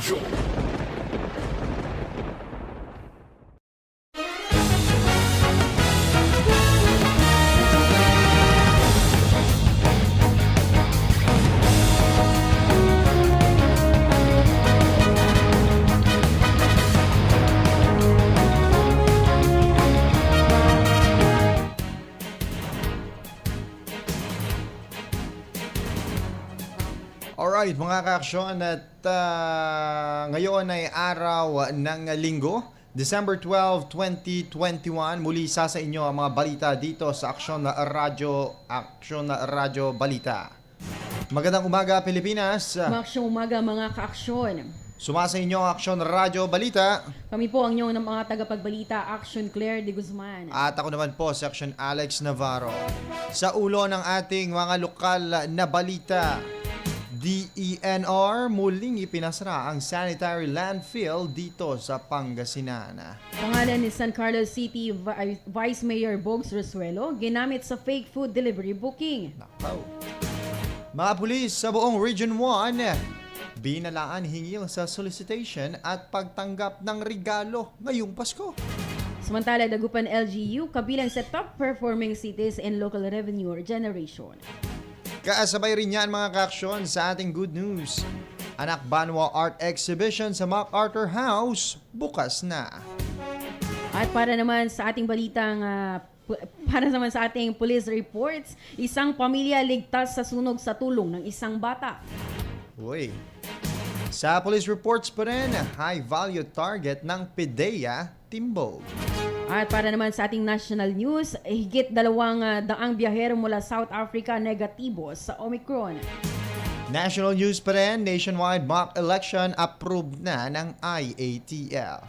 Action! Alright mga kaaksyon at ngayon ay araw ng linggo, December 12, 2021. Muli sa inyo ang mga balita dito sa Aksyon na Radyo Balita. Magandang umaga Pilipinas. Maksyong umaga mga kaaksyon. Sumasa inyo ang Aksyon na Radyo Balita. Kami po ang inyong mga tagapagbalita, Action Claire de Guzman. At ako naman po, Section Alex Navarro. Sa ulo ng ating mga lokal na balita, DENR muling ipinasara ang sanitary landfill dito sa Pangasinan. Pangalan ni San Carlos City Vice Mayor Bogs Resuelo, ginamit sa fake food delivery booking. Nakaw. Mga pulis sa buong Region 1, binalaan hingil sa solicitation at pagtanggap ng regalo ngayong Pasko. Samantala, Dagupan LGU, kabilang sa top performing cities in local revenue generation. Kaasabay rin yan mga kaaksyon sa ating good news. Anak Banwa Art Exhibition sa MacArthur House bukas na. At para naman sa ating police reports, isang pamilya ligtas sa sunog sa tulong ng isang bata. Uy. Sa police reports pa rin, high value target ng PIDEA, Timbog. At para naman sa ating national news, higit 200 biyahero mula South Africa negatibo sa Omicron. National news pa rin, nationwide mock election approved na ng IATL.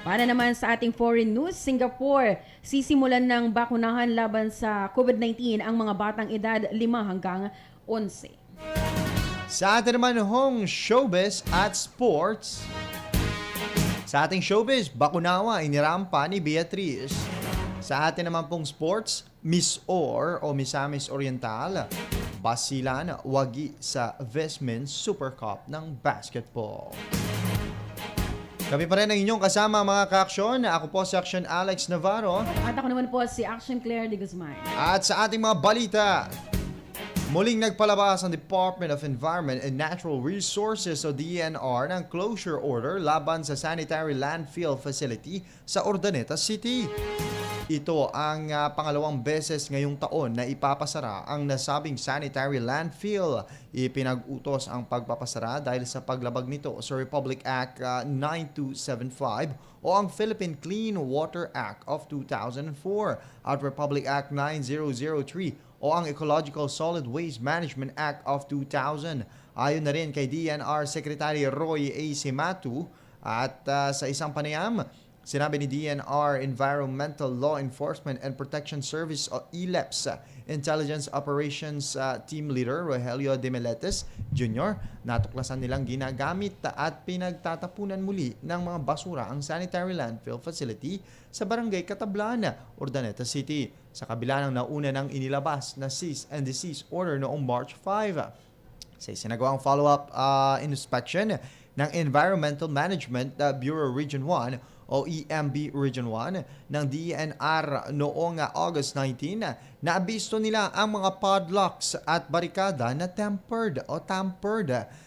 Para naman sa ating foreign news, Singapore, sisimulan ng bakunahan laban sa COVID-19 ang mga batang edad 5 hanggang 11. Sa atin naman hong showbiz at sports. Sa ating showbiz, Bakunawa inirampa ni Beatriz. Sa atin naman pong sports, Miss Or o Misamis Oriental, basilan wagi sa Vesmin Super Cup ng basketball. Kami pa rin ang inyong kasama mga kaaksyon. Ako po si Action Alex Navarro. At ako naman po si Action Claire de Guzman. At sa ating mga balita, muling nagpalabas ang Department of Environment and Natural Resources o DENR ng closure order laban sa sanitary landfill facility sa Urdaneta City. Ito ang pangalawang beses ngayong taon na ipapasara ang nasabing sanitary landfill. Ipinag-utos ang pagpapasara dahil sa paglabag nito sa Republic Act 9275 o ang Philippine Clean Water Act of 2004 at Republic Act 9003 o ang Ecological Solid Waste Management Act of 2000. Ayon na rin kay DENR Secretary Roy A. Simatu at sa isang panayam, sinabi ni DENR Environmental Law Enforcement and Protection Service o ELEPS Intelligence Operations Team Leader Rogelio De Meletes Jr. natuklasan nilang ginagamit at pinagtatapunan muli ng mga basura ang sanitary landfill facility sa Barangay Katablan, Urdaneta City sa kabila ng nauna ng inilabas na cease and desist order noong March 5. Sa isinagawang follow-up inspection ng Environmental Management Bureau Region 1 o EMB Region 1 ng DENR noong August 19, naabisto nila ang mga padlocks at barikada na tampered.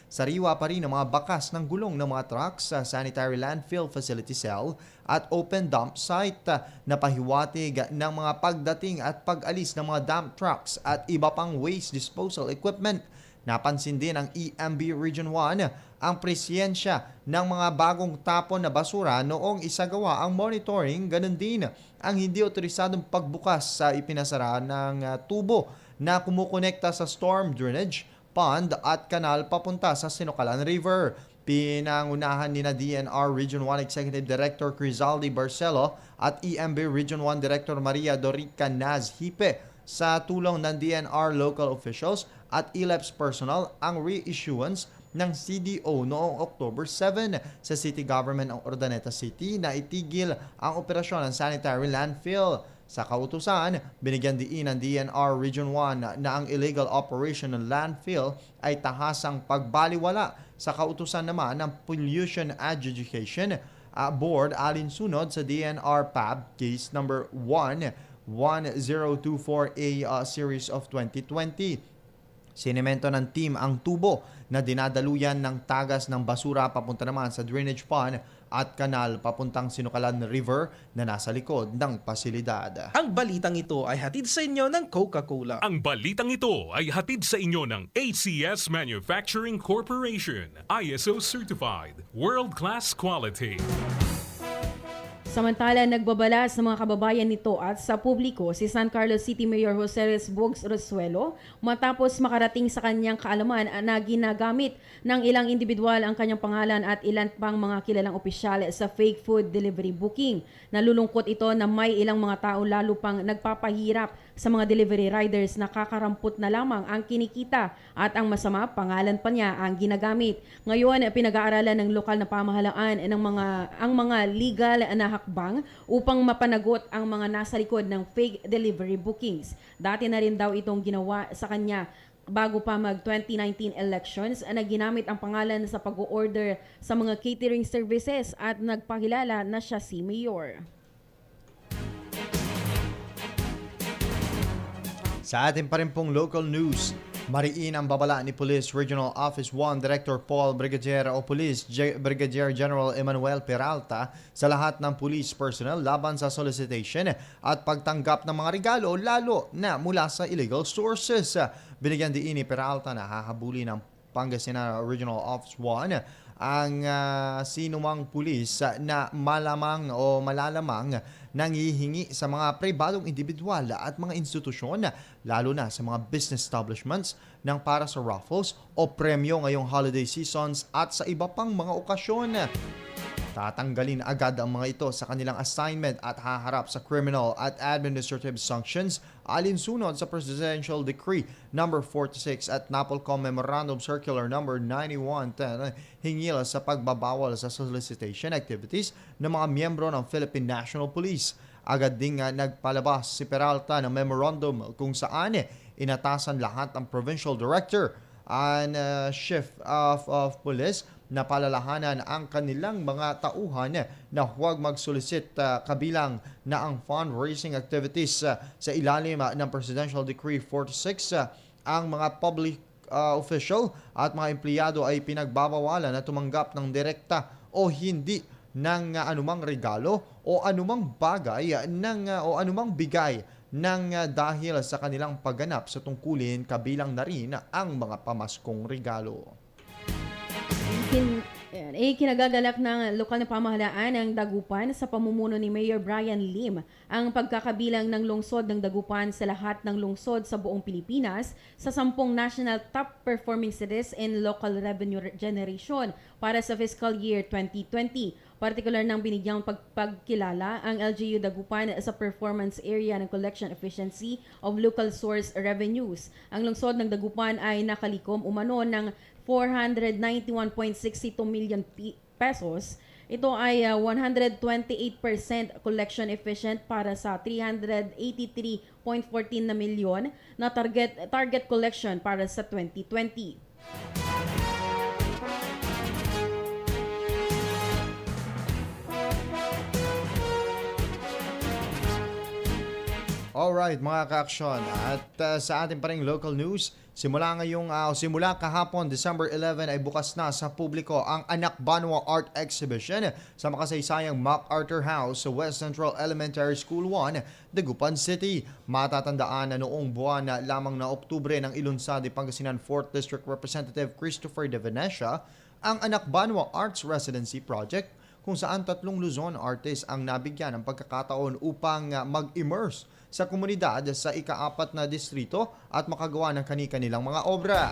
Sariwa pa rin ang mga bakas ng gulong ng mga trucks sa sanitary landfill facility cell at open dump site na pahiwatig ng mga pagdating at pag-alis ng mga dump trucks at iba pang waste disposal equipment. Napansin din ng EMB Region 1 ang presensya ng mga bagong tapon na basura noong isagawa ang monitoring. Ganun din ang hindi otorisadong pagbukas sa ipinasara ng tubo na kumukonekta sa storm drainage, pond at kanal papunta sa Sinukalan River. Pinangunahan ni na DENR Region 1 Executive Director Crizaldi Barcelo at EMB Region 1 Director Maria Dorica Naz-Hipe sa tulong ng DENR local officials at ELEPS personnel ang reissuance ng CDO noong October 7 sa City Government ng Urdaneta City na itigil ang operasyon ng sanitary landfill. Sa kautusan, binigyan diin ng DNR Region 1 na ang illegal operation ng landfill ay tahasang pagbaliwala. Sa kautusan naman ng Pollution Adjudication Board alinsunod sa DNR PAB Case number 11024A Series of 2020. Sinemento ng team ang tubo na dinadaluyan ng tagas ng basura papunta naman sa drainage pond at kanal papuntang Sinukalan River na nasa likod ng pasilidad. Ang balitang ito ay hatid sa inyo ng Coca-Cola. Ang balitang ito ay hatid sa inyo ng ACS Manufacturing Corporation, ISO Certified, World-Class Quality. Samantala, nagbabala sa mga kababayan nito at sa publiko si San Carlos City Mayor Jose Reyes Bogs Rosuelo matapos makarating sa kanyang kaalaman na ginagamit ng ilang individual ang kanyang pangalan at ilan pang mga kilalang opisyal sa fake food delivery booking. Nalulungkot ito na may ilang mga tao lalo pang nagpapahirap sa mga delivery riders na kakarampot na lamang ang kinikita at ang masama pangalan pa niya ang ginagamit. Ngayon, pinag-aaralan ng lokal na pamahalaan ang mga legal na hakbang upang mapanagot ang mga nasa likod ng fake delivery bookings. Dati na rin daw itong ginawa sa kanya bago pa mag-2019 elections na ginamit ang pangalan sa pag-order sa mga catering services at nagpakilala na siya si Mayor. Sa ating pa rin pong local news, mariin ang babala ni Police Regional Office 1 Director Paul Brigadier o Police Brigadier General Emmanuel Peralta sa lahat ng police personnel laban sa solicitation at pagtanggap ng mga regalo lalo na mula sa illegal sources. Binigyan diin ni Peralta na hahabuli ng Pangasinan Regional Office 1 ang sinumang pulis na malamang o malalamang nanghihingi sa mga pribadong individual at mga institusyon, lalo na sa mga business establishments ng para sa raffles o premyo ngayong holiday seasons at sa iba pang mga okasyon. Tatanggalin agad ang mga ito sa kanilang assignment at haharap sa criminal at administrative sanctions alinsunod sa Presidential Decree No. 46 at NAPOLCOM Memorandum Circular No. 9110 hingil sa pagbabawal sa solicitation activities ng mga miyembro ng Philippine National Police. Agad ding nagpalabas si Peralta ng memorandum kung saan inatasan lahat ng Provincial Director and Chief of Police na palalahanan ang kanilang mga tauhan na huwag mag-solicit kabilang na ang fundraising activities sa ilalim ng Presidential Decree 46. Ang mga public official at mga empleyado ay pinagbabawalan na tumanggap ng direkta o hindi ng anumang regalo o anumang bagay o anumang bigay dahil sa kanilang pagganap sa tungkulin kabilang na rin ang mga pamaskong regalo. Kinagagalak ng lokal na pamahalaan ng Dagupan sa pamumuno ni Mayor Brian Lim ang pagkakabilang ng lungsod ng Dagupan sa lahat ng lungsod sa buong Pilipinas sa 10 national top performing cities in local revenue generation para sa fiscal year 2020. Partikular nang binigyang pagkilala ang LGU Dagupan sa performance area ng collection efficiency of local source revenues. Ang lungsod ng Dagupan ay nakalikom umano ng 491.62 million pesos. Ito ay 128% collection efficient para sa 383.14 na milyon na target collection para sa 2020. Alright mga ka-aksyon, at sa ating pa ring local news, simula kahapon December 11 ay bukas na sa publiko ang Anak Banwa Art Exhibition sa makasaysayang MacArthur House sa West Central Elementary School 1, Dagupan City. Matatandaan na noong buwan na lamang na Oktubre ng ilunsad ni Pangasinan 4th District Representative Christopher De Venecia ang Anak Banwa Arts Residency Project, kung saan 3 Luzon artists ang nabigyan ng pagkakataon upang mag-immerse sa komunidad sa ika-4 na distrito at makagawa ng kani-kanilang mga obra.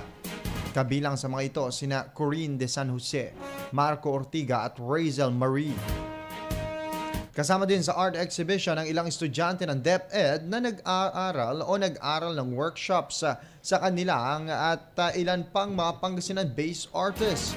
Kabilang sa mga ito sina Corinne de San Jose, Marco Ortiga at Razel Marie. Kasama din sa art exhibition ang ilang estudyante ng DepEd na nag-aral ng workshops sa kanilang at ilan pang mga Pangasinan-based artists.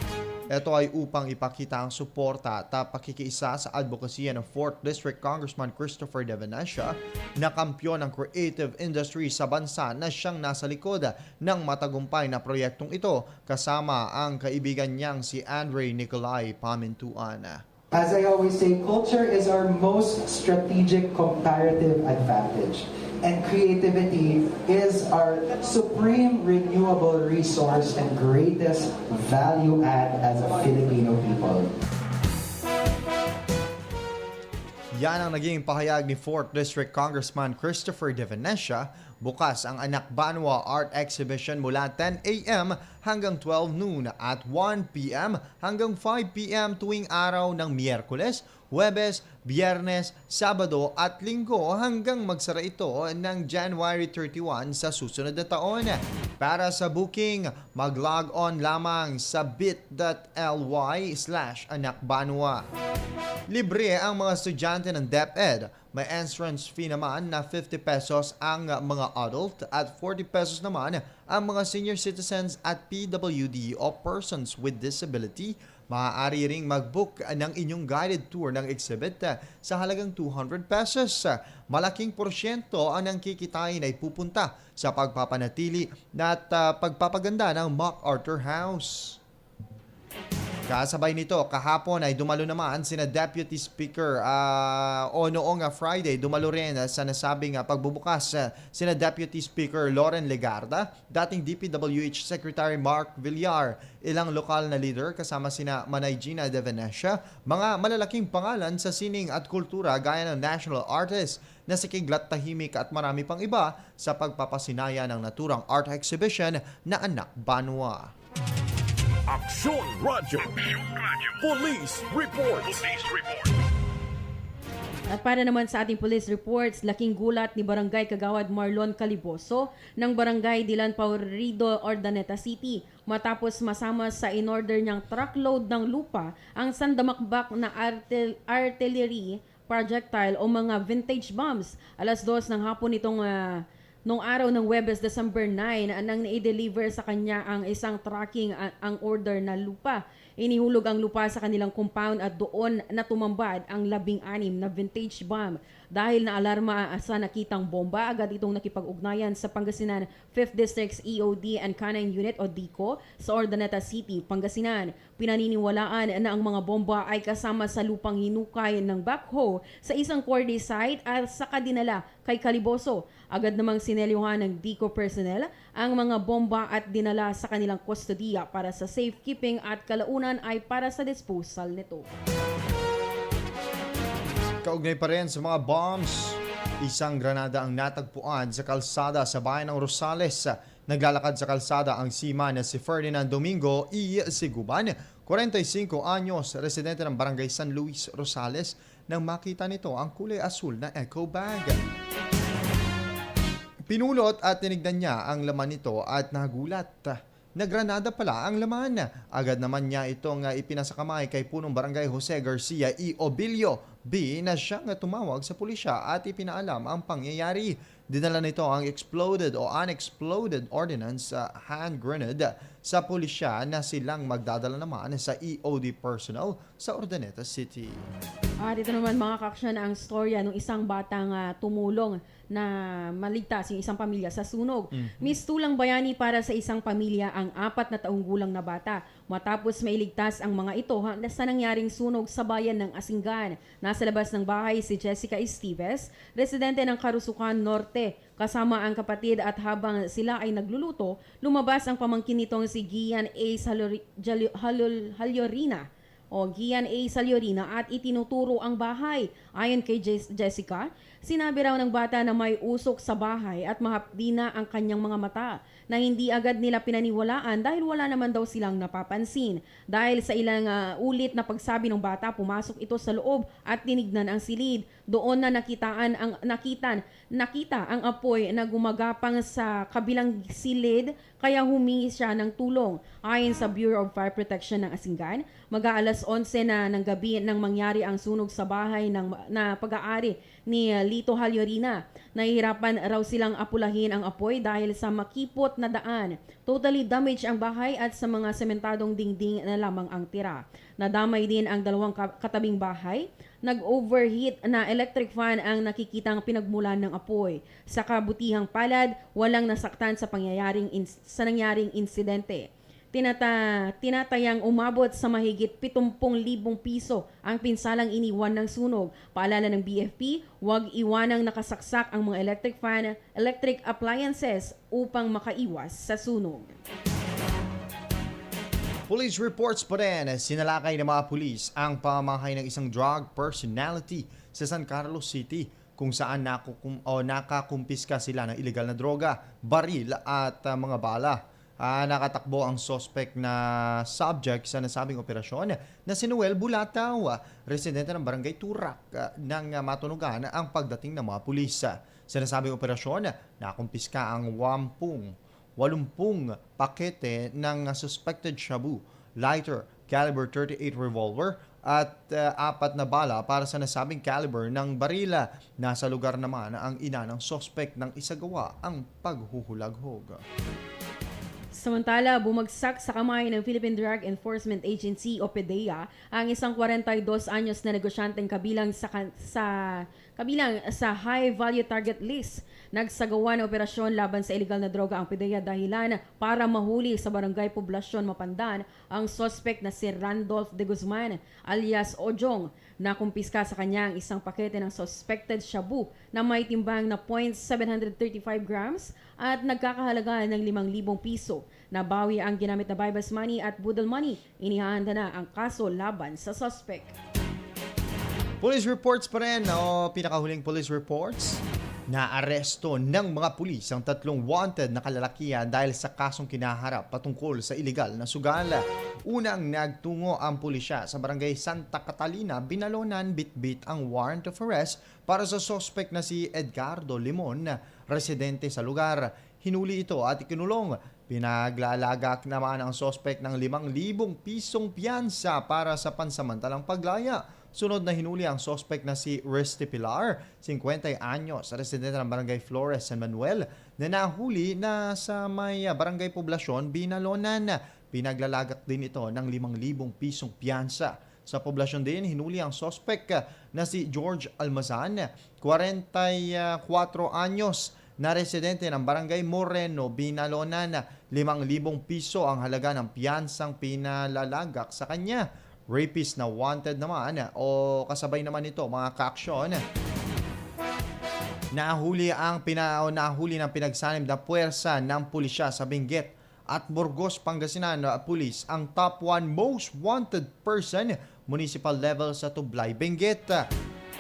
Ito ay upang ipakita ang suporta at pakikiisa sa advokasya ng 4th District Congressman Christopher De Venecia na kampyon ng creative industry sa bansa na siyang nasa likod ng matagumpay na proyektong ito kasama ang kaibigan niyang si Andre Nicolai Pamintuan. As I always say, culture is our most strategic comparative advantage. And creativity is our supreme renewable resource and greatest value add as a Filipino people. Yan ang naging pahayag ni 4th District Congressman Christopher De Venecia. Bukas ang Anak Banwa Art Exhibition mula 10 a.m. hanggang 12 noon at 1 p.m. hanggang 5 p.m. tuwing araw ng Miyerkules, Huwebes, Biyernes, Sabado at Linggo hanggang magsara ito ng January 31 sa susunod na taon. Para sa booking, mag-log on lamang sa bit.ly/anakbanwa. Libre ang mga estudyante ng DepEd. May entrance fee naman na 50 pesos ang mga adult at 40 pesos naman ang mga senior citizens at PWD o persons with disability. Maaari ring mag-book ng inyong guided tour ng exhibit sa halagang 200 pesos. Malaking porsyento ang kikitain ay pupunta sa pagpapanatili at pagpapaganda ng MacArthur House. Kasabay nito, kahapon ay dumalo naman sina Deputy Speaker o noong Friday, dumalo rin sa nasabing pagbubukas sina Deputy Speaker Loren Legarda, dating DPWH Secretary Mark Villar, ilang lokal na leader kasama sina Manay Gina De Venecia, mga malalaking pangalan sa sining at kultura gaya ng national artist na si Kiglat Tahimik at marami pang iba sa pagpapasinaya ng naturang art exhibition na Anak Banwa. Aksyon Radio. Police Report. At para naman sa ating police reports, laking gulat ni Barangay Kagawad Marlon Caliboso ng Barangay Dilan Paurido, Ordaneta City matapos masama sa in-order niyang truckload ng lupa ang sandamakbak na artillery projectile o mga vintage bombs. Alas 2 ng hapon itong noong araw ng Huwebes, December 9, nang na-deliver sa kanya ang isang tracking ang order na lupa. Inihulog ang lupa sa kanilang compound at doon na tumambad ang 16 na vintage bomb. Dahil na alarma sa nakitang bomba, agad itong nakipag-ugnayan sa Pangasinan 5th District's EOD and Canine Unit o DICO sa Ordaneta City, Pangasinan. Pinaniniwalaan na ang mga bomba ay kasama sa lupang hinukay ng backhoe sa isang quarry site at saka dinala kay Caliboso. Agad namang sinelyuhan ng DICO personnel ang mga bomba at dinala sa kanilang kustodiya para sa safekeeping at kalaunan ay para sa disposal nito. Kaugnay pa rin sa mga bombs, isang granada ang natagpuan sa kalsada sa bayan ng Rosales. Naglalakad sa kalsada ang seaman na si Ferdinand Domingo E. Siguban, 45 anyos, residente ng Barangay San Luis, Rosales, nang makita nito ang kulay asul na eco bag. Pinulot at tinignan niya ang laman nito at nagulat na granada pala ang laman. Agad naman niya itong ipinasakamay kay punong barangay Jose Garcia E. Obilio B na siyang tumawag sa pulisya at ipinaalam ang pangyayari. Dinala nito ang exploded o unexploded ordnance hand grenade sa pulisya na silang magdadala naman sa EOD personnel sa Urdaneta City. At ito naman mga kaksyan ang storya ng isang batang tumulong na maligtas yung isang pamilya sa sunog. Mistulang bayani para sa isang pamilya ang 4 na taong gulang na bata matapos mailigtas ang mga ito sa nangyaring sunog sa bayan ng Asingan. Nasa labas ng bahay si Jessica Esteves, residente ng Karusukan Norte, kasama ang kapatid at habang sila ay nagluluto, lumabas ang pamangkin nitong si Gian A. Saliorina at itinuturo ang bahay. Ayon kay Jessica, sinabi raw ng bata na may usok sa bahay at mahapdi na ang kanyang mga mata na hindi agad nila pinaniwalaan dahil wala naman daw silang napapansin. Dahil sa ilang ulit na pagsabi ng bata, pumasok ito sa loob at tinignan ang silid. Doon na nakita ang apoy na gumagapang sa kabilang silid kaya humingi siya ng tulong. Ayon sa Bureau of Fire Protection ng Asingan, mag-aalas 11 na ng gabi nang mangyari ang sunog sa bahay na pag-aari ni Lito Halyorina. Nahihirapan raw silang apulahin ang apoy dahil sa makipot na daan. Totally damaged ang bahay at sa mga sementadong dingding na lamang ang tira. Nadamay din ang dalawang katabing bahay. Nag-overheat na electric fan ang nakikitang pinagmulan ng apoy. Sa kabutihang palad, walang nasaktan sa nangyaring insidente. Tinatayang umabot sa mahigit 70,000 piso ang pinsalang iniwan ng sunog. Paalala ng BFP, huwag iwanang nakasaksak ang mga electric appliances upang makaiwas sa sunog. Police reports pa rin, sinalakay ng mga pulis ang pamamahay ng isang drug personality sa San Carlos City kung saan nakakumpiska sila ng illegal na droga, baril at mga bala. Nakatakbo ang suspect na subject sa nasabing operasyon na si Noel Bulataw, residente ng Barangay Turak, nang matunugan ang pagdating ng mga pulis. Sa nasabing operasyon, nakumpiska ang 80 pakete ng suspected shabu, lighter, caliber 38 revolver at 4 na bala para sa nasabing caliber ng barila. Nasa lugar naman ang ina ng suspect nang isagawa ang paghuhulaghog. Samantala, bumagsak sa kamay ng Philippine Drug Enforcement Agency o PDEA ang isang 42 anyos na negosyanteng kabilang sa high value target list. Nagsagawa ng operasyon laban sa illegal na droga ang PDEA dahilan para mahuli sa Barangay Poblasyon Mapandan ang suspect na si Randolph de Guzman alias Ojong. Nakumpiska sa kanya ang isang pakete ng suspected shabu na may timbang na 0.735 grams at nagkakahalaga ng 5,000 piso. Nabawi ang ginamit na Bybas money at Budol money. Inihahanda na ang kaso laban sa suspect. Police reports pa rin, pinakahuling police reports. Naaresto ng mga pulis ang 3 wanted na kalalakihan dahil sa kasong kinaharap patungkol sa illegal na sugal. Unang nagtungo ang pulisya sa Barangay Santa Catalina, Binalonan, bitbit ang warrant of arrest para sa suspect na si Edgardo Limon, residente sa lugar. Hinuli ito at ikinulong. Pinaglalagak naman ang suspect ng 5,000 pisong piyansa para sa pansamantalang paglaya. Sunod na hinuli ang suspect na si Risty Pilar, 50 anyos, residente ng Barangay Flores, San Manuel, na nahuli na sa may Barangay Poblasyon, Binalonan. Pinaglalagak din ito ng 5,000 pisong piyansa. Sa poblasyon din, hinuli ang suspect na si George Almazan, 44 anyos, na residente ng Barangay Moreno, Binalonan. 5,000 piso ang halaga ng piyansang pinalalagak sa kanya. Rapist na wanted naman o kasabay naman ito mga kaaksyon. Nahuli ng pinagsanib na puwersa ng pulisya sa Benguet at Burgos, Pangasinan Police ang top 1 most wanted person municipal level sa Tublay, Benguet.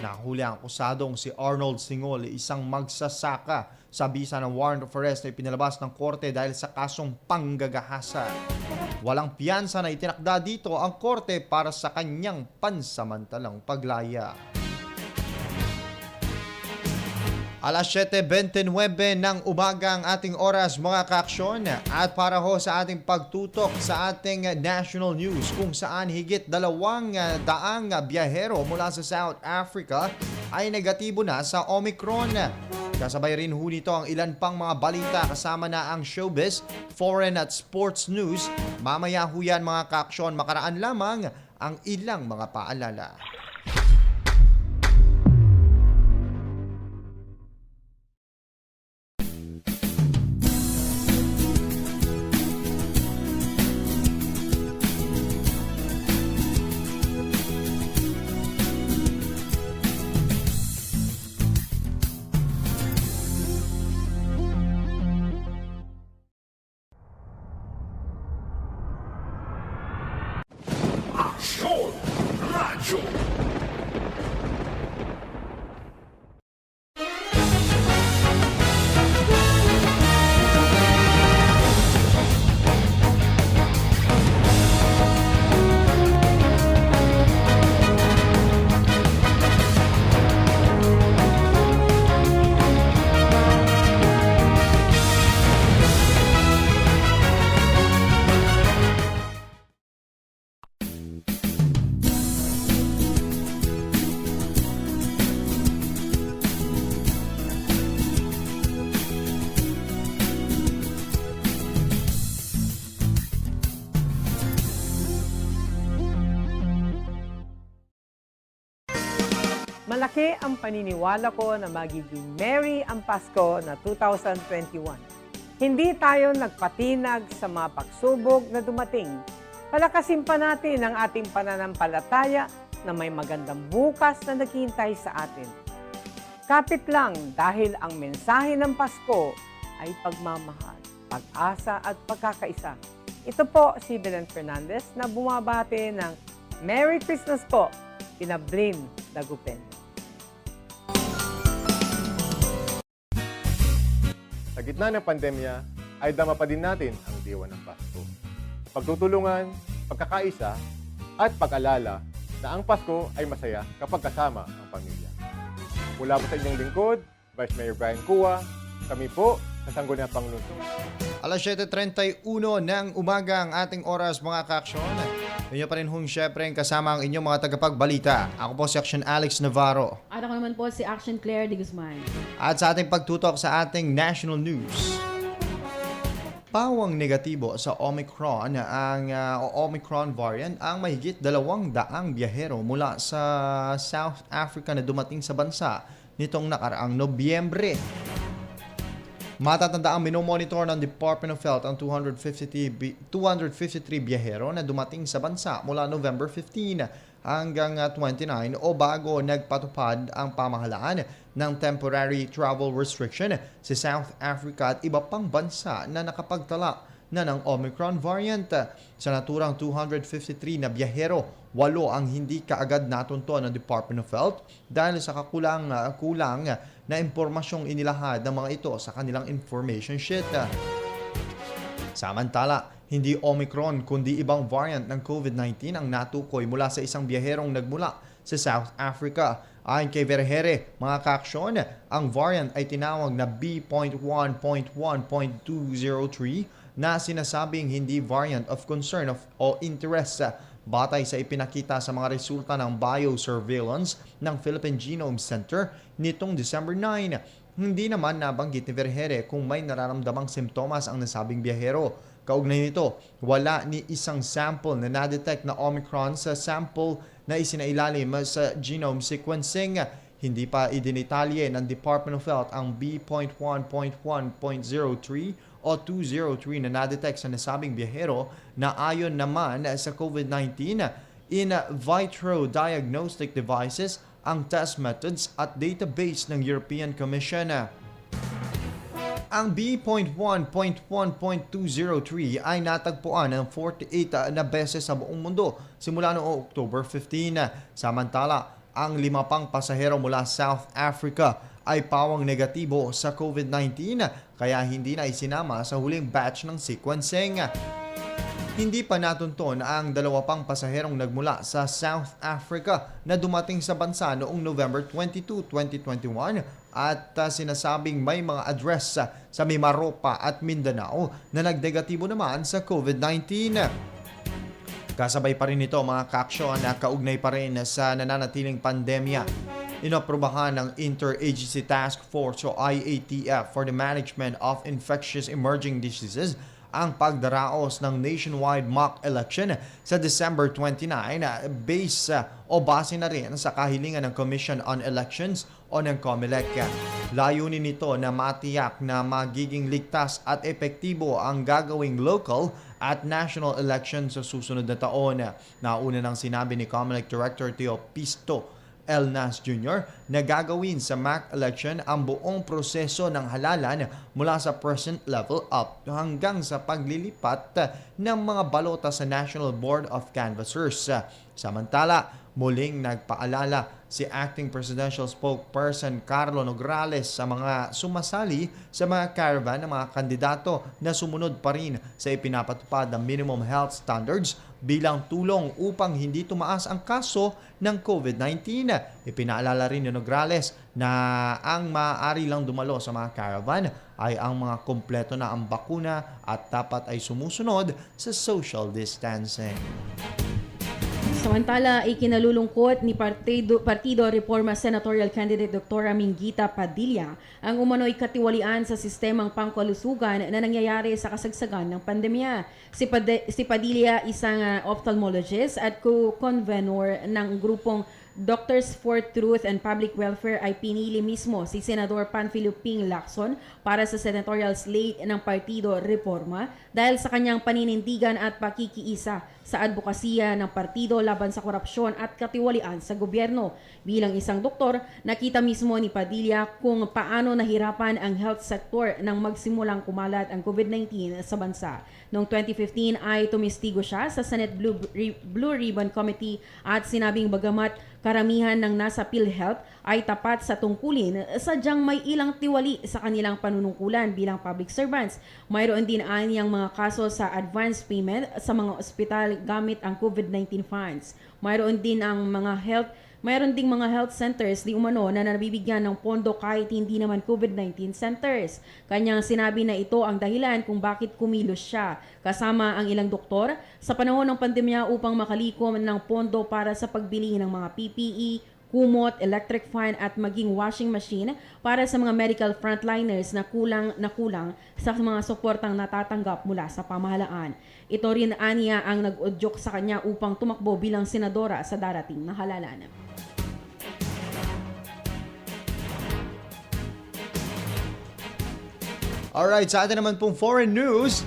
Nahuli ang akusadong si Arnold Singol, isang magsasaka, sa bisa ng warrant of arrest na ipinalabas ng korte dahil sa kasong panggagahasa. Walang piyansa na itinakda dito ang korte para sa kanyang pansamantalang paglaya. Alas 7:29 ng umaga ang ating oras mga kaaksyon at para ho sa ating pagtutok sa ating national news kung saan higit 200 biyahero mula sa South Africa ay negatibo na sa Omicron. Kasabay rin ho nito ang ilan pang mga balita kasama na ang showbiz, foreign at sports news. Mamaya ho yan mga kaaksyon, makaraan lamang ang ilang mga paalala. Aksyon Radyo. Malaki ang paniniwala ko na magiging merry ang Pasko na 2021. Hindi tayo nagpatinag sa mga pagsubok na dumating. Palakasin pa natin ang ating pananampalataya na may magandang bukas na naghihintay sa atin. Kapit lang dahil ang mensahe ng Pasko ay pagmamahal, pag-asa at pagkakaisa. Ito po si Belen Fernandez na bumabati ng Merry Christmas po, Pinablin Dagupen. Sa gitna ng pandemya, ay dama pa din natin ang diwa ng Pasko. Pagtutulungan, pagkakaisa, at pag-alala na ang Pasko ay masaya kapag kasama ang pamilya. Mula po sa inyong lingkod, Vice Mayor Brian Cua, kami po sa Sangguniang Panglungsod. Alas 7:31 ng umaga ang ating oras mga kaaksyon. Inyo pa rin hong syempre kasama ang inyong mga tagapagbalita. Ako po si Action Alex Navarro. At ako naman po si Action Claire de Guzman. At sa ating pagtutok sa ating national news. Pawang negatibo sa Omicron ang Omicron variant ang mahigit 200 biyahero mula sa South Africa na dumating sa bansa nitong nakaraang Nobyembre. Matatanda ang minomonitor ng Department of Health ang 253 biyahero na dumating sa bansa mula November 15 hanggang 29 o bago nagpatupad ang pamahalaan ng temporary travel restriction sa South Africa at iba pang bansa na nakapagtala na ng Omicron variant. Sa naturang 253 na biyahero, 8 ang hindi kaagad natunto ng Department of Health dahil sa kulang na impormasyong inilahad ng mga ito sa kanilang information sheet. Samantala, hindi Omicron kundi ibang variant ng COVID-19 ang natukoy mula sa isang biyaherong nagmula sa South Africa. Ayon kay Vergere, mga kaaksyon, ang variant ay tinawag na B.1.1.203 na sinasabing hindi variant of concern o interest. Batay sa ipinakita sa mga resulta ng biosurveillance ng Philippine Genome Center nitong December 9. Hindi naman nabanggit ni Vergere kung may nararamdamang simptomas ang nasabing biyahero. Kaugnay nito, wala ni isang sample na na-detect na Omicron sa sample na isinailalim sa genome sequencing. Hindi pa idinitalye ng Department of Health ang B.1.1.03 o 203 na na-detect sa nasabing biyahero na ayon naman sa COVID-19 in vitro diagnostic devices, ang test methods at database ng European Commission. Ang B.1.1.203 ay natagpuan ng 48 na beses sa buong mundo simula noong October 15. Samantala, ang 5 pang pasahero mula South Africa ay pawang negatibo sa COVID-19 kaya hindi na isinama sa huling batch ng sequencing. Hindi pa natunton ang 2 pang pasaherong nagmula sa South Africa na dumating sa bansa noong November 22, 2021 at sinasabing may mga address sa Mimaropa at Mindanao na nagdegatibo naman sa COVID-19. Kasabay pa rin ito mga kaaksyon na kaugnay pa rin sa nananatiling pandemya. Inaprubahan ng Interagency Task Force o IATF for the Management of Infectious Emerging Diseases ang pagdaraos ng nationwide mock election sa December 29 base na rin sa kahilingan ng Commission on Elections o ng COMELEC. Layunin nito na matiyak na magiging ligtas at epektibo ang gagawing local at national elections sa susunod na taon. Nauna nang sinabi ni COMELEC Director Teo Pisto El Nas Jr. na gagawin sa MAC election ang buong proseso ng halalan mula sa present level up hanggang sa paglilipat ng mga balota sa National Board of Canvassers. Samantala, muling nagpaalala si Acting Presidential Spokesperson Carlo Nograles sa mga sumasali sa mga caravan ng mga kandidato na sumunod pa rin sa ipinapatupad ng minimum health standards bilang tulong upang hindi tumaas ang kaso ng COVID-19. Ipinaalala rin ni Nograles na ang maaari lang dumalo sa mga caravan ay ang mga kumpleto na ang bakuna at dapat ay sumusunod sa social distancing. Samantala, ikinalulungkot ni Partido Reforma Senatorial Candidate Dr. Minguita Padilla ang umano'y katiwalian sa sistemang pangkalusugan na nangyayari sa kasagsagan ng pandemya. Si Padilla isang ophthalmologist at co-convenor ng grupong Doctors for Truth and Public Welfare ay pinili mismo si Senador Panfilo Ping Lacson para sa senatorial slate ng Partido Reforma dahil sa kanyang paninindigan at pakikiisa sa advokasya ng partido laban sa korupsyon at katiwalian sa gobyerno. Bilang isang doktor, nakita mismo ni Padilla kung paano nahirapan ang health sector nang magsimulang kumalat ang COVID-19 sa bansa. Noong 2015 ay tumistigo siya sa Senate Blue Ribbon Committee at sinabing bagamat karamihan ng nasa PhilHealth ay tapat sa tungkulin, sadyang may ilang tiwali sa kanilang panunungkulan bilang public servants. Mayroon din anyang mga kaso sa advance payment sa mga ospital gamit ang COVID-19 funds. Mayroon ding mga health centers di umano na nabibigyan ng pondo kahit hindi naman COVID-19 centers. Kanyang sinabi na ito ang dahilan kung bakit kumilos siya, kasama ang ilang doktor, sa panahon ng pandemya upang makalikom ng pondo para sa pagbili ng mga PPE, kumot, electric fan at maging washing machine para sa mga medical frontliners na kulang sa mga suportang natatanggap mula sa pamahalaan. Ito rin aniya ang nag-udyok sa kanya upang tumakbo bilang senadora sa darating na halalan. Alright, sa atin naman pong foreign news,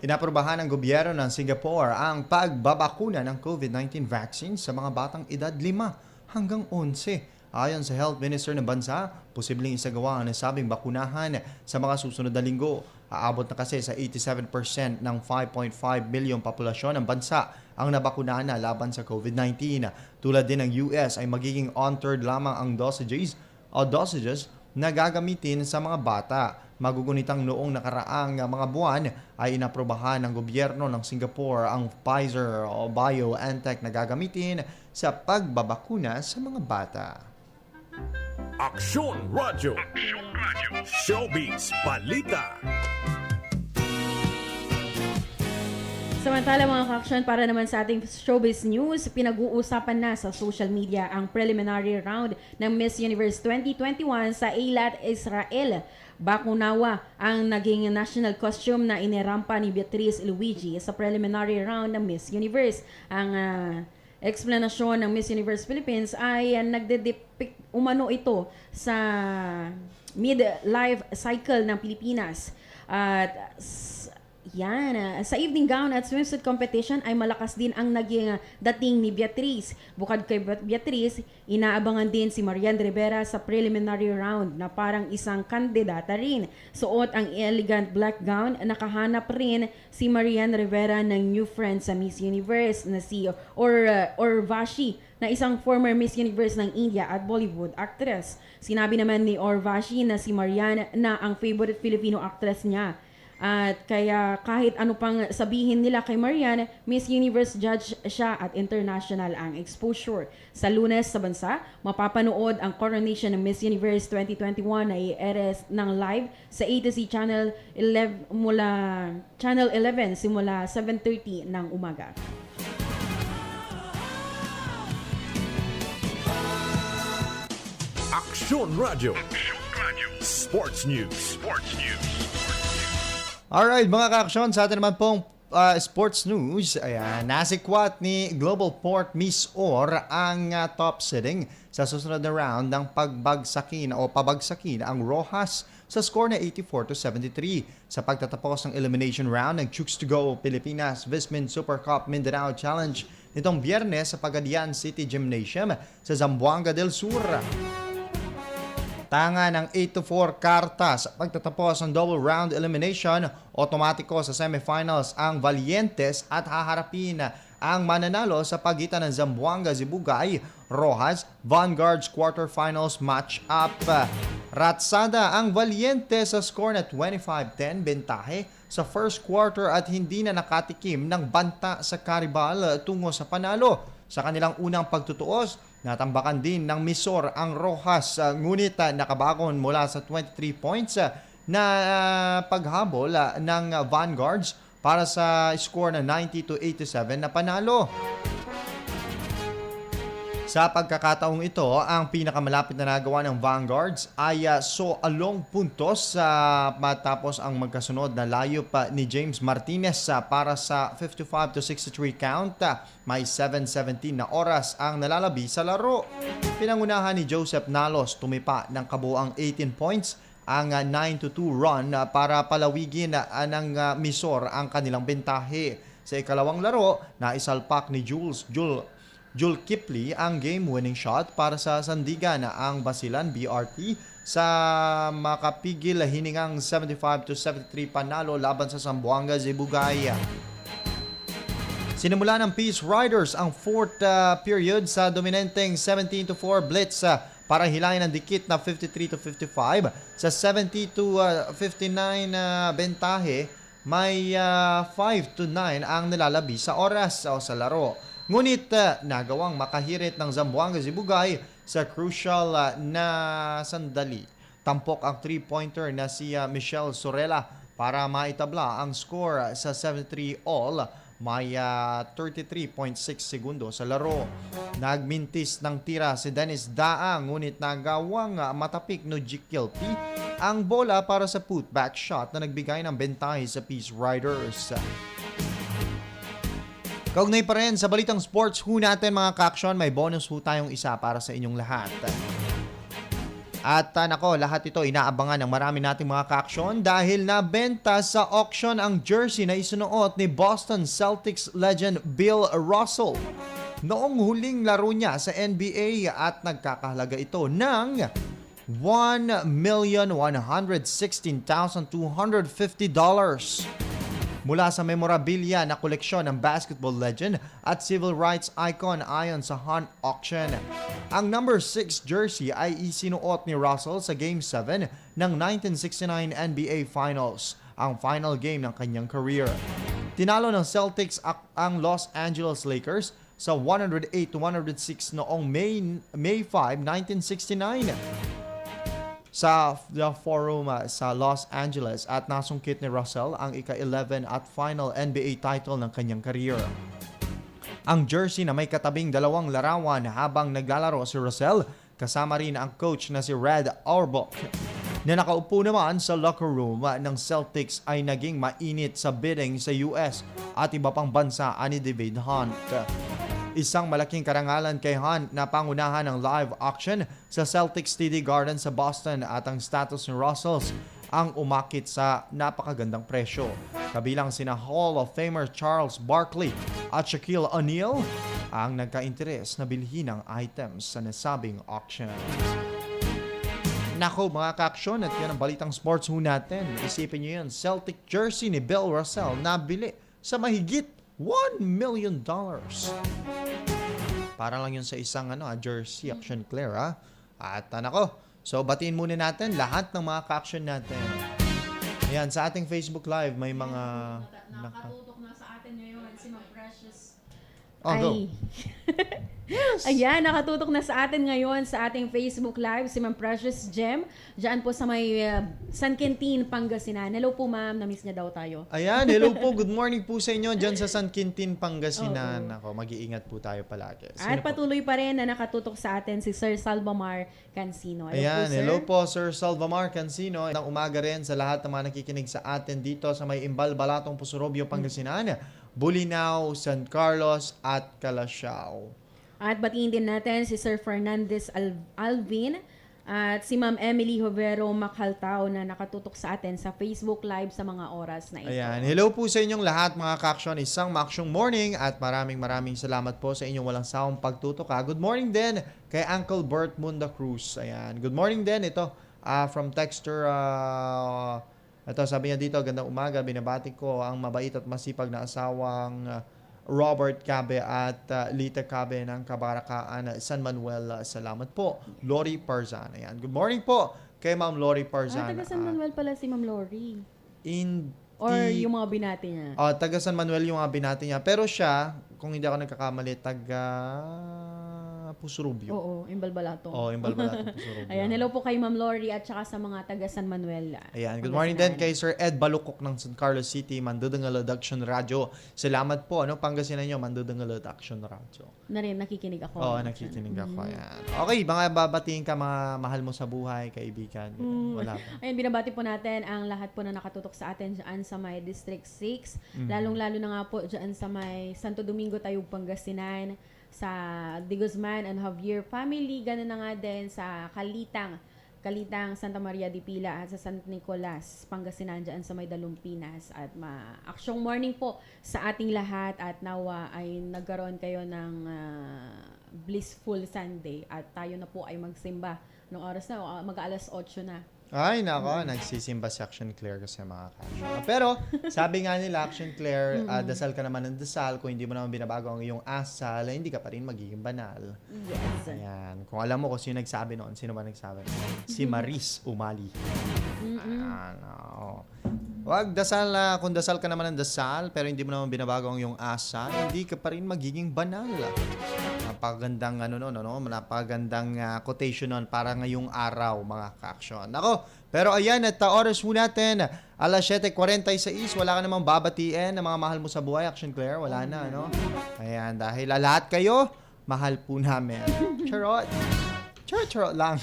inaprobahan ng gobyerno ng Singapore ang pagbabakuna ng COVID-19 vaccine sa mga batang edad 5 hanggang 11. Ayon sa Health Minister ng bansa, posibleng isagawa ang nasabing bakunahan sa mga susunod na linggo. Aabot na kasi sa 87% ng 5.5 milyong populasyon ng bansa ang nabakunahan na laban sa COVID-19. Tulad din ng US ay magiging on-third lamang ang dosages na gagamitin sa mga bata. Magugunitang noong nakaraang mga buwan ay inaprobahan ng gobyerno ng Singapore ang Pfizer o BioNTech na gagamitin sa pagbabakuna sa mga bata. Aksyon Radyo. Showbiz Balita. Samantala mga ka-aksyon, para naman sa ating showbiz news, pinag-uusapan na sa social media ang preliminary round ng Miss Universe 2021 sa Eilat, Israel. Bakunawa ang naging national costume na inirampa ni Beatriz Luigi sa preliminary round ng Miss Universe. Ang explanasyon ng Miss Universe Philippines ay nagde-depict umano ito sa mid-life cycle ng Pilipinas. At sa evening gown at swimsuit competition ay malakas din ang naging dating ni Beatriz. Bukod kay Beatriz, inaabangan din si Marian Rivera sa preliminary round na parang isang kandidata rin. Suot ang elegant black gown, nakahanap rin si Marian Rivera ng new friend sa Miss Universe na si Orvashi, na isang former Miss Universe ng India at Bollywood actress. Sinabi naman ni Orvashi na si Marian na ang favorite Filipino actress niya. At kaya kahit ano pang sabihin nila kay Marian, Miss Universe judge siya at international ang exposure. Sa Lunes sa bansa, mapapanood ang coronation ng Miss Universe 2021 na i-airs ng live sa A2C Channel 11 simula 7:30 ng umaga. Aksyon Radyo. Sports News. Alright, mga ka-aksyon, sa atin naman pong sports news, ayan, nasikwat ni Global Port Miss Or ang top seeding sa susunod na round ng pabagsakin ang Rojas sa score na 84-73 sa pagtatapos ng elimination round ng Chooks to Go Pilipinas Vismin Super Cup Mindanao Challenge nitong Biyernes sa Pagadian City Gymnasium sa Zamboanga del Sur. Tanga ng 8-4 karta sa pagtatapos ng double round elimination, otomatiko sa semifinals ang Valientes at haharapin ang mananalo sa pagitan ng Zamboanga Zibugay Rojas Vanguard's quarterfinals match-up. Ratsada ang Valientes sa score na 25-10 bentahe sa first quarter at hindi na nakatikim ng banta sa Caribal tungo sa panalo. Sa kanilang unang pagtutuos, natambakan din ng Misor ang Rojas, ngunit nakabagon mula sa 23 points na paghabol ng Vanguards para sa score na 90-87 na panalo. Sa pagkakataong ito, ang pinakamalapit na nagawa ng Vanguards ay along puntos matapos ang magkasunod na layup ni James Martinez para sa 55-63 count. May 7:17 na oras ang nalalabi sa laro. Pinangunahan ni Joseph Nalos tumipa ng kabuang 18 points ang 9-2 run para palawigin ng Misor ang kanilang bentahe. Sa ikalawang laro, naisalpak ni Jules Kipley ang game-winning shot para sa Sandigan ang Basilan BRT sa makapigil hiningang 75-73 panalo laban sa Zamboanga Zibugay. Sinimula ng Peace Riders ang fourth period sa dominanteng 17-4 blitz para hilahin ang dikit na 53-55. Sa 70-59 bentahe, may 5-9 ang nilalabi sa oras o sa laro. Ngunit nagawang makahirit ng Zamboanga Zibugay sa crucial na sandali. Tampok ang 3-pointer na si Michelle Sorella para maitabla ang score sa 7-3 all. May 33.6 segundo sa laro. Nagmintis ng tira si Dennis Daang ngunit nagawang matapik no Jikilpi ang bola para sa putback shot na nagbigay ng bentahe sa Peace Riders. Kaugnay pa rin sa balitang sports ho natin mga ka-aksyon, may bonus ho tayong isa para sa inyong lahat. At lahat ito inaabangan ng marami nating mga ka-aksyon dahil nabenta sa auction ang jersey na isunuot ni Boston Celtics legend Bill Russell noong huling laro niya sa NBA at nagkakahalaga ito ng $1,116,250 mula sa memorabilia na koleksyon ng basketball legend at civil rights icon ayon sa Hunt Auction. Ang number 6 jersey ay isinuot ni Russell sa Game 7 ng 1969 NBA Finals, ang final game ng kanyang career. Tinalo ng Celtics ang Los Angeles Lakers sa 108-106 noong May 5, 1969. Sa The Forum sa Los Angeles at nasungkit ni Russell ang ika-11 at final NBA title ng kanyang career. Ang jersey na may katabing dalawang larawan habang naglalaro si Russell kasama rin ang coach na si Red Auerbach na nakaupo naman sa locker room ng Celtics ay naging mainit sa bidding sa US at iba pang bansa ani David Hunt. Isang malaking karangalan kay Hunt na pangunahan ng live auction sa Celtics TD Garden sa Boston at ang status ni Russells ang umakit sa napakagandang presyo. Kabilang sina Hall of Famer Charles Barkley at Shaquille O'Neal ang nagka-interes na bilhin ng items sa nasabing auction. Nako mga ka-aksyon, at yan ang balitang sports ho natin. Isipin nyo yan, Celtic jersey ni Bill Russell nabili sa mahigit $1 million. Para lang yun sa isang jersey, Action Clear ha. At so batiin muna natin lahat ng mga ka-action natin. Ayan, sa ating Facebook Live may mga Nakatutok na sa atin ngayon si Ma'am Precious. go. Ayan, nakatutok na sa atin ngayon sa ating Facebook Live si Ma'am Precious Gem. Diyan po sa may San Quintin, Pangasinan. Hello po ma'am, na-miss niya daw tayo. Ayan, hello po. Good morning po sa inyo dyan sa San Quintin, Pangasinan. Ako, mag-iingat po tayo palagi. At patuloy pa rin na nakatutok sa atin si Sir Salvamar Cancino. Ayan, hello po Sir Salvamar Cancino. Ng umaga rin sa lahat ng mga nakikinig sa atin dito sa may Imbal, Balatong, Pusurobio, Pangasinan, Bulinaw, San Carlos at Calasiao. At batiin din natin si Sir Fernandez Alvin at si Ma'am Emily Hovero Machaltao na nakatutok sa atin sa Facebook Live sa mga oras na ito. Ayan, hello po sa inyong lahat mga ka-aksyon. Isang maaksyong morning at maraming salamat po sa inyong walang sawang pagtutok. Good morning din kay Uncle Bert Munda Cruz. Ayan, good morning din ito from Texter. Ito sabi niya dito, gandang umaga, binabati ko ang mabait at masipag na asawang Robert Cabe at Lita Cabe ng Kabarakaan, San Manuel. Salamat po. Lori Parzan. Ayan. Good morning po kay Ma'am Lori Parzan. Taga San Manuel pala si Ma'am Lori. Or Hindi. yung mga binati niya. Taga San Manuel yung mga binati niya. Pero siya, kung hindi ako nagkakamali, taga Pusurubyo. Oo, Imbalbalato. Oh, yung Balbalatong Pusurubyo. Ayan, hello po kay Ma'am Lori at saka sa mga taga San Manuel. Ayan, good morning din kay Sir Ed Balukok ng San Carlos City, Mandudangalod Action Radio. Salamat po, Pangasinan nyo, Mandudangalod Action Radio. Na rin, nakikinig ako. Oo, nakikinig ako. Ayan. Okay, mga babatiin ka, mga mahal mo sa buhay, kaibigan. Wala ba? Ayun, binabati po natin ang lahat po na nakatutok sa atin dyan sa may District 6. Lalong-lalo na nga po dyan sa may Santo Domingo, Tayug, Pangasinan, sa De Guzman and Javier family, gano'n na nga din sa Kalitang Santa Maria de Pila at sa San Nicolas, Pangasinan dyan sa may Dalumpinas. At aksyong morning po sa ating lahat at nawa ay nagkaroon kayo ng blissful Sunday at tayo na po ay magsimba nung oras na, mag-alas 8 na. Ay, nako, nagsisimba si Action Claire kasi mga ka-action. Pero, sabi nga nila, Action Claire, dasal ka naman ng dasal. Kung hindi mo naman binabago ang iyong asal, hindi ka pa rin magiging banal. Yes. Ayan. Kung alam mo kung sino nagsabi noon, sino ba nagsabi noon? Si Maris Umali. Ayan, oo. Wag dasal, kung dasal ka naman ng dasal, pero hindi mo naman binabago ang iyong asal, hindi ka pa rin magiging banal. Napakagandang napakagandang quotation nun para ngayong araw, mga ka-action. Nako, pero ayan, at oras mo natin, alas 7:46, wala ka namang babatiin ng mga mahal mo sa buhay, Action Claire, wala na, Ayan, dahil lahat kayo, mahal po namin. Charot. Charot lang.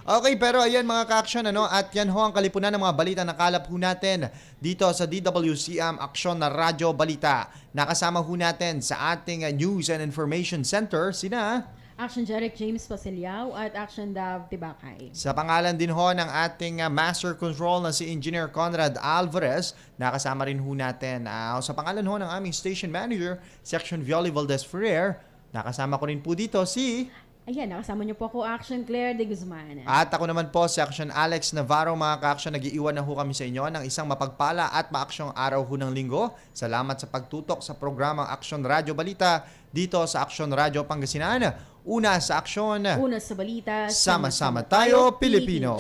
Okay, pero ayan mga ka-action, at yan ho ang kalipunan ng mga balita na kalap ho natin dito sa DWCM Aksyon na Radyo Balita. Nakasama ho natin sa ating News and Information Center, sina Action Jeric James Pasiliao at Action Dav Tibakay. sa pangalan din ho ng ating Master Control na si Engineer Conrad Alvarez, nakasama rin ho natin sa pangalan ho ng aming Station Manager, Section Violi Valdez Ferrer, nakasama ko rin po dito si... Ayan, nakasama niyo po ako, Action Claire de Guzman. At ako naman po, si Action Alex Navarro, mga ka-action, nag-iiwan na ho kami sa inyo ng isang mapagpala at maaksyong araw ho ng linggo. Salamat sa pagtutok sa programang Aksyon Radyo Balita dito sa Aksyon Radyo Pangasinan. Una sa aksyon, Una sa balita, sama-sama tayo, Pilipino.